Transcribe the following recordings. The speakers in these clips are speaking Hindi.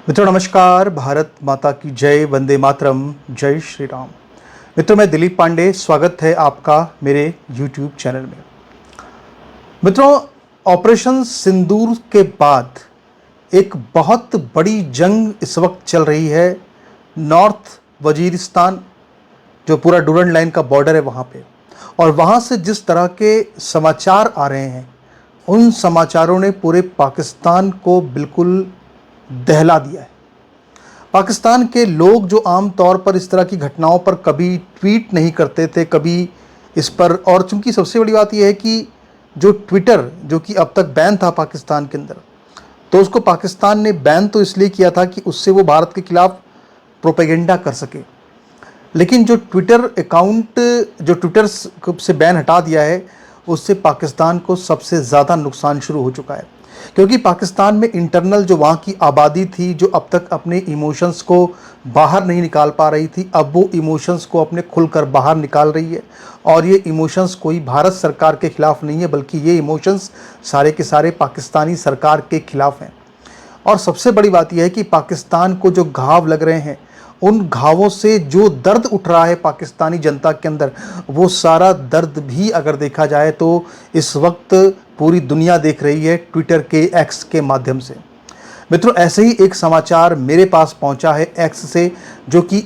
मित्रों नमस्कार। भारत माता की जय, वंदे मातरम, जय श्री राम। मित्रों मैं दिलीप पांडे, स्वागत है आपका मेरे YouTube चैनल में। मित्रों, ऑपरेशन सिंदूर के बाद एक बहुत बड़ी जंग इस वक्त चल रही है नॉर्थ वजीरिस्तान, जो पूरा डूरन लाइन का बॉर्डर है वहाँ पे। और वहाँ से जिस तरह के समाचार आ रहे हैं, उन समाचारों ने पूरे पाकिस्तान को बिल्कुल दहला दिया है। पाकिस्तान के लोग जो आम तौर पर इस तरह की घटनाओं पर कभी ट्वीट नहीं करते थे, कभी इस पर, और चूंकि सबसे बड़ी बात यह है कि जो ट्विटर, जो कि अब तक बैन था पाकिस्तान के अंदर, तो उसको पाकिस्तान ने बैन तो इसलिए किया था कि उससे वो भारत के खिलाफ प्रोपेगेंडा कर सके। लेकिन जो ट्विटर अकाउंट, जो ट्विटर से बैन हटा दिया है, उससे पाकिस्तान को सबसे ज़्यादा नुकसान शुरू हो चुका है। क्योंकि पाकिस्तान में इंटरनल जो वहाँ की आबादी थी, जो अब तक अपने इमोशंस को बाहर नहीं निकाल पा रही थी, अब वो इमोशंस को अपने खुलकर बाहर निकाल रही है। और ये इमोशंस कोई भारत सरकार के ख़िलाफ़ नहीं है, बल्कि ये इमोशंस सारे के सारे पाकिस्तानी सरकार के ख़िलाफ़ हैं। और सबसे बड़ी बात यह है कि पाकिस्तान को जो घाव लग रहे हैं, उन घावों से जो दर्द उठ रहा है पाकिस्तानी जनता के अंदर, वो सारा दर्द भी अगर देखा जाए तो इस वक्त पूरी दुनिया देख रही है ट्विटर के, एक्स के माध्यम से। मित्रों, ऐसे ही एक समाचार मेरे पास पहुंचा है एक्स से, जो कि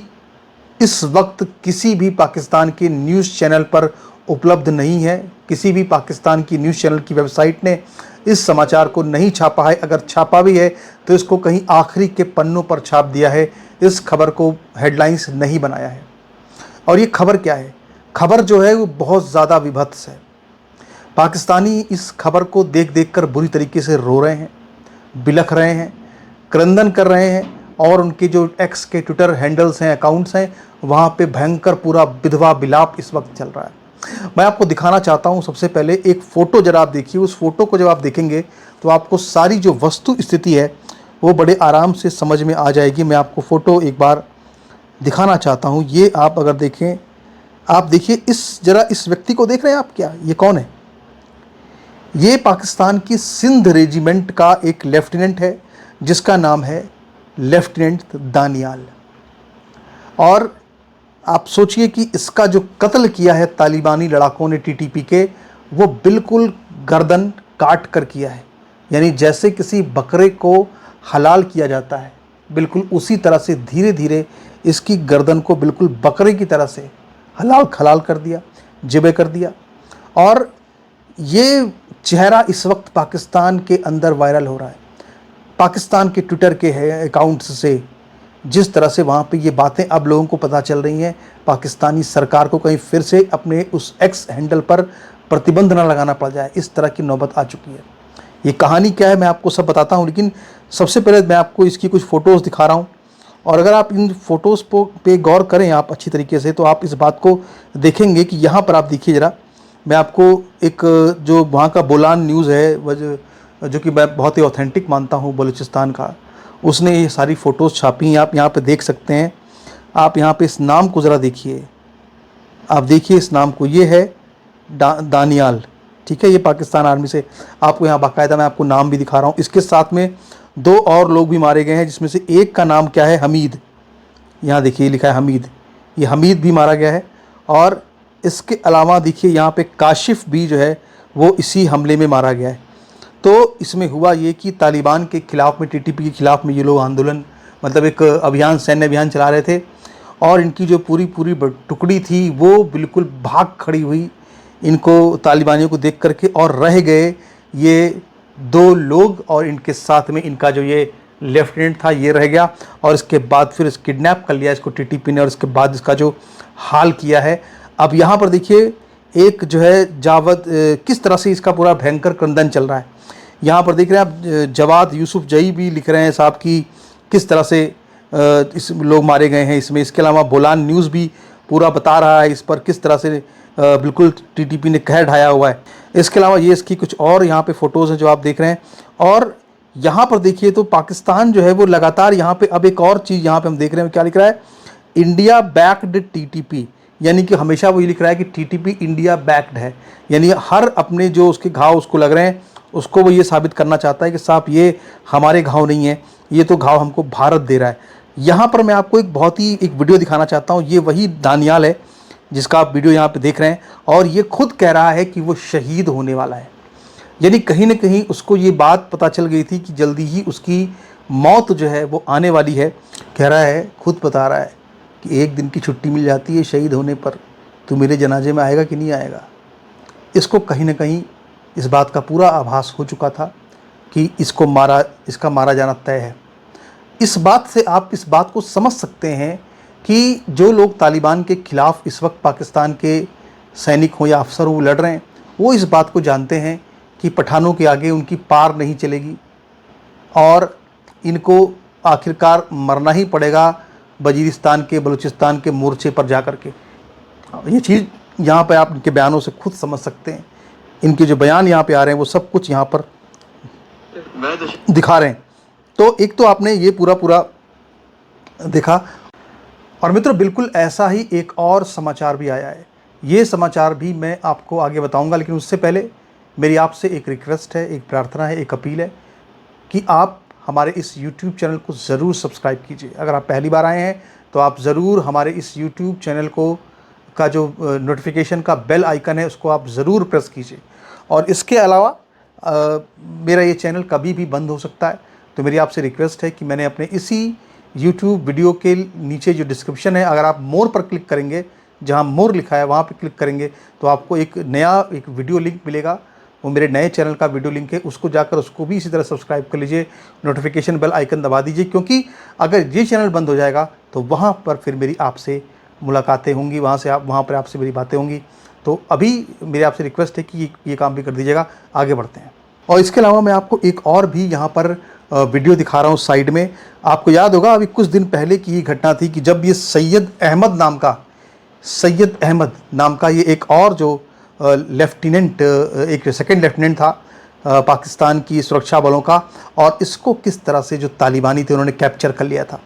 इस वक्त किसी भी पाकिस्तान के न्यूज़ चैनल पर उपलब्ध नहीं है। किसी भी पाकिस्तान की न्यूज़ चैनल की वेबसाइट ने इस समाचार को नहीं छापा है। अगर छापा भी है तो इसको कहीं आखिरी के पन्नों पर छाप दिया है, इस खबर को हेडलाइंस नहीं बनाया है। और ये खबर क्या है? खबर जो है वो बहुत ज़्यादा विभत्स है। पाकिस्तानी इस खबर को देख देख कर बुरी तरीके से रो रहे हैं, बिलख रहे हैं, क्रंदन कर रहे हैं। और उनके जो एक्स के ट्विटर हैंडल्स हैं, अकाउंट्स हैं, वहाँ पे भयंकर पूरा विधवा विलाप इस वक्त चल रहा है। मैं आपको दिखाना चाहता हूँ सबसे पहले एक फ़ोटो जरा आप देखिए। उस फोटो को जब आप देखेंगे तो आपको सारी जो वस्तु स्थिति है वो बड़े आराम से समझ में आ जाएगी। मैं आपको फ़ोटो एक बार दिखाना चाहता हूँ। ये आप अगर देखें, आप देखिए इस व्यक्ति को देख रहे हैं आप? क्या ये कौन है? ये पाकिस्तान की सिंध रेजिमेंट का एक लेफ्टिनेंट है, जिसका नाम है लेफ्टिनेंट दानियाल। और आप सोचिए कि इसका जो कत्ल किया है तालिबानी लड़ाकों ने, टीटीपी के, वो बिल्कुल गर्दन काट कर किया है। यानी जैसे किसी बकरे को हलाल किया जाता है, बिल्कुल उसी तरह से धीरे धीरे इसकी गर्दन को बिल्कुल बकरे की तरह से हलाल खलाल कर दिया, ज़िबे कर दिया। और ये चेहरा इस वक्त पाकिस्तान के अंदर वायरल हो रहा है। पाकिस्तान के ट्विटर के अकाउंट्स से जिस तरह से वहाँ पे ये बातें अब लोगों को पता चल रही हैं, पाकिस्तानी सरकार को कहीं फिर से अपने उस एक्स हैंडल पर प्रतिबंध न लगाना पड़ जाए, इस तरह की नौबत आ चुकी है। ये कहानी क्या है मैं आपको सब बताता हूँ, लेकिन सबसे पहले मैं आपको इसकी कुछ फ़ोटोज़ दिखा रहा हूँ। और अगर आप इन फ़ोटोज़ पे गौर करें आप अच्छी तरीके से, तो आप इस बात को देखेंगे कि यहाँ पर आप देखिए ज़रा, मैं आपको एक जो वहाँ का बोलान न्यूज़ है, जो कि मैं बहुत ही ऑथेंटिक मानता हूँ बलूचिस्तान का, उसने ये सारी फ़ोटोज़ छापी हैं। आप यहाँ पे देख सकते हैं। आप यहाँ पे इस नाम को ज़रा देखिए, आप देखिए इस नाम को, ये है दानियाल, ठीक है। ये पाकिस्तान आर्मी से, आपको यहाँ बाकायदा मैं आपको नाम भी दिखा रहा हूँ। इसके साथ में 2 और लोग भी मारे गए हैं, जिसमें से एक का नाम क्या है, हमीद। यहाँ देखिए लिखा है हमीद, ये हमीद भी मारा गया है। और इसके अलावा देखिए यहाँ पे काशिफ भी जो है वो इसी हमले में मारा गया है। तो इसमें हुआ ये कि तालिबान के ख़िलाफ़ में, टीटीपी के ख़िलाफ़ में ये लोग आंदोलन, मतलब एक अभियान, सैन्य अभियान चला रहे थे। और इनकी जो पूरी टुकड़ी थी वो बिल्कुल भाग खड़ी हुई इनको, तालिबानियों को देख करके। और रह गए ये 2 लोग, और इनके साथ में इनका जो ये लेफ्टिनेंट था ये रह गया। और इसके बाद फिर किडनैप कर लिया इसको टीटीपी ने, और इसके बाद इसका जो हाल किया है। अब यहाँ पर देखिए एक जो है जावद, किस तरह से इसका पूरा भयंकर क्रंदन चल रहा है। यहाँ पर देख रहे हैं आप, जवाद यूसुफ जई भी लिख रहे हैं साहब की किस तरह से इस लोग मारे गए हैं इसमें। इसके अलावा बोलान न्यूज़ भी पूरा बता रहा है इस पर किस तरह से बिल्कुल टीटीपी ने कहर ढाया हुआ है। इसके अलावा ये इसकी कुछ और यहाँ पे फ़ोटोज़ हैं जो आप देख रहे हैं। और यहाँ पर देखिए तो पाकिस्तान जो है वो लगातार यहाँ पे, अब एक और चीज़ यहाँ पे हम देख रहे हैं, क्या लिख रहा है, इंडिया बैक्ड टीटीपी। यानी कि हमेशा वो ये लिख रहा है कि टीटीपी इंडिया बैक्ड है। यानी हर अपने जो उसके घाव उसको लग रहे हैं, उसको वो ये साबित करना चाहता है कि साहब ये हमारे घाव नहीं है, ये तो घाव हमको भारत दे रहा है। यहाँ पर मैं आपको एक बहुत ही एक वीडियो दिखाना चाहता हूँ। ये वही दानियाल है जिसका आप वीडियो यहाँ पे देख रहे हैं, और ये खुद कह रहा है कि वो शहीद होने वाला है। यानी कहीं ना कहीं उसको ये बात पता चल गई थी कि जल्दी ही उसकी मौत जो है वो आने वाली है। कह रहा है, खुद बता रहा है कि एक दिन की छुट्टी मिल जाती है शहीद होने पर, तो मेरे जनाजे में आएगा कि नहीं आएगा। इसको कहीं ना कहीं इस बात का पूरा आभास हो चुका था कि इसका मारा जाना तय है। इस बात से आप इस बात को समझ सकते हैं कि जो लोग तालिबान के ख़िलाफ़ इस वक्त पाकिस्तान के सैनिक हों या अफसर हों लड़ रहे हैं, वो इस बात को जानते हैं कि पठानों के आगे उनकी पार नहीं चलेगी और इनको आखिरकार मरना ही पड़ेगा वजीरिस्तान के, बलूचिस्तान के मोर्चे पर जा कर के। ये चीज़ यहाँ पे आप इनके बयानों से खुद समझ सकते हैं। इनके जो बयान यहाँ पे आ रहे हैं वो सब कुछ यहाँ पर दिखा रहे हैं। तो एक तो आपने ये पूरा देखा, और मित्रों बिल्कुल ऐसा ही एक और समाचार भी आया है। ये समाचार भी मैं आपको आगे बताऊंगा, लेकिन उससे पहले मेरी आपसे एक रिक्वेस्ट है, एक प्रार्थना है, एक अपील है कि आप हमारे इस YouTube चैनल को ज़रूर सब्सक्राइब कीजिए। अगर आप पहली बार आए हैं तो आप ज़रूर हमारे इस YouTube चैनल का जो नोटिफिकेशन का बेल आइकन है उसको आप ज़रूर प्रेस कीजिए। और इसके अलावा मेरा ये चैनल कभी भी बंद हो सकता है, तो मेरी आपसे रिक्वेस्ट है कि मैंने अपने इसी YouTube वीडियो के नीचे जो डिस्क्रिप्शन है, अगर आप मोर पर क्लिक करेंगे, जहाँ मोर लिखा है वहाँ पर क्लिक करेंगे तो आपको एक नया वीडियो लिंक मिलेगा। वो मेरे नए चैनल का वीडियो लिंक है, उसको जाकर उसको भी इसी तरह सब्सक्राइब कर लीजिए, नोटिफिकेशन बेल आइकन दबा दीजिए, क्योंकि अगर ये चैनल बंद हो जाएगा तो वहाँ पर फिर मेरी आपसे मुलाकातें होंगी, वहाँ पर आपसे मेरी बातें होंगी। तो अभी मेरी आपसे रिक्वेस्ट है कि ये काम भी कर दीजिएगा। आगे बढ़ते हैं। और इसके अलावा मैं आपको एक और भी यहाँ पर वीडियो दिखा रहा हूँ साइड में। आपको याद होगा अभी कुछ दिन पहले की ये घटना थी कि जब ये सैयद अहमद नाम का ये एक और जो लेफ्टिनेंट, एक सेकंड लेफ्टिनेंट था पाकिस्तान की सुरक्षा बलों का, और इसको किस तरह से जो तालिबानी थे उन्होंने कैप्चर कर लिया था।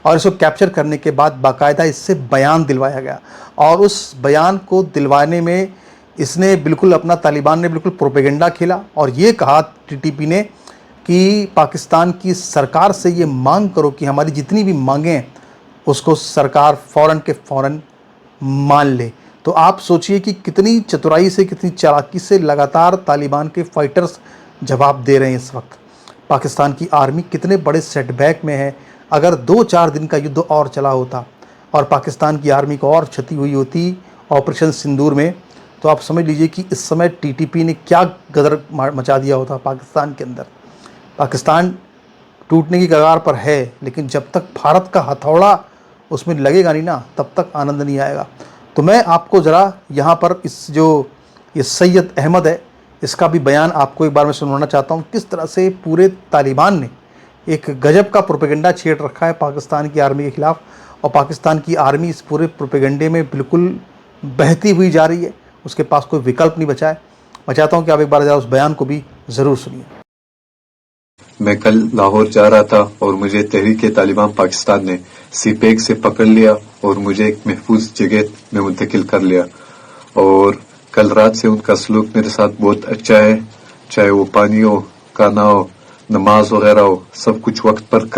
और इसको कैप्चर करने के बाद बाकायदा इससे बयान दिलवाया गया, और उस बयान को दिलवाने में इसने बिल्कुल अपना, तालिबान ने बिल्कुल प्रोपेगेंडा खेला और ये कहा टीटीपी ने कि पाकिस्तान की सरकार से ये मांग करो कि हमारी जितनी भी मांगें हैं उसको सरकार फ़ौरन के फ़ौरन मान ले। तो आप सोचिए कि कितनी चतुराई से, कितनी चालाकी से लगातार तालिबान के फाइटर्स जवाब दे रहे हैं। इस वक्त पाकिस्तान की आर्मी कितने बड़े सेटबैक में है। अगर 2-4 दिन का युद्ध और चला होता और पाकिस्तान की आर्मी को और क्षति हुई होती ऑपरेशन सिंदूर में, तो आप समझ लीजिए कि इस समय टीटीपी ने क्या गदर मचा दिया होता पाकिस्तान के अंदर। पाकिस्तान टूटने की कगार पर है, लेकिन जब तक भारत का हथौड़ा उसमें लगेगा नहीं ना, तब तक आनंद नहीं आएगा। तो मैं आपको ज़रा यहाँ पर ये सैयद अहमद है, इसका भी बयान आपको एक बार मैं सुनाना चाहता हूँ, किस तरह से पूरे तालिबान ने एक गजब का प्रोपेगेंडा छेड़ रखा है पाकिस्तान की आर्मी के ख़िलाफ़, और पाकिस्तान की आर्मी इस पूरे प्रोपेगेंडे में बिल्कुल बहती हुई जा रही है। उसके पास कोई विकल्प नहीं बचा है। मैं चाहता हूँ कि आप एक बार ज़रा उस बयान को भी ज़रूर सुनिए। मैं कल लाहौर जा रहा था और मुझे तहरीक-ए-तालिबान पाकिस्तान ने सीपेक से पकड़ लिया और मुझे एक महफूज जगह में मुंतकिल कर लिया। और कल रात से उनका सलूक मेरे साथ बहुत अच्छा है, चाहे वो पानी हो, खाना हो, नमाज वगैरह हो, सब कुछ वक्त पर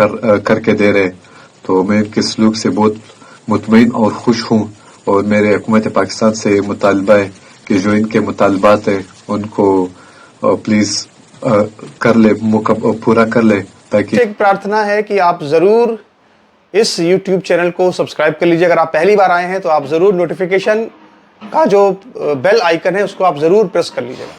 करके दे रहे। तो मैं उनके सलूक से बहुत मुतमईन और खुश हूँ। और मेरे हुकूमत पाकिस्तान से मुतालबा है कि जो इनके मुतालबात हैं उनको प्लीज़ कर ले, पूरा कर ले। ताकि एक प्रार्थना है कि आप ज़रूर इस YouTube चैनल को सब्सक्राइब कर लीजिए। अगर आप पहली बार आए हैं तो आप ज़रूर नोटिफिकेशन का जो बेल आइकन है उसको आप ज़रूर प्रेस कर लीजिएगा।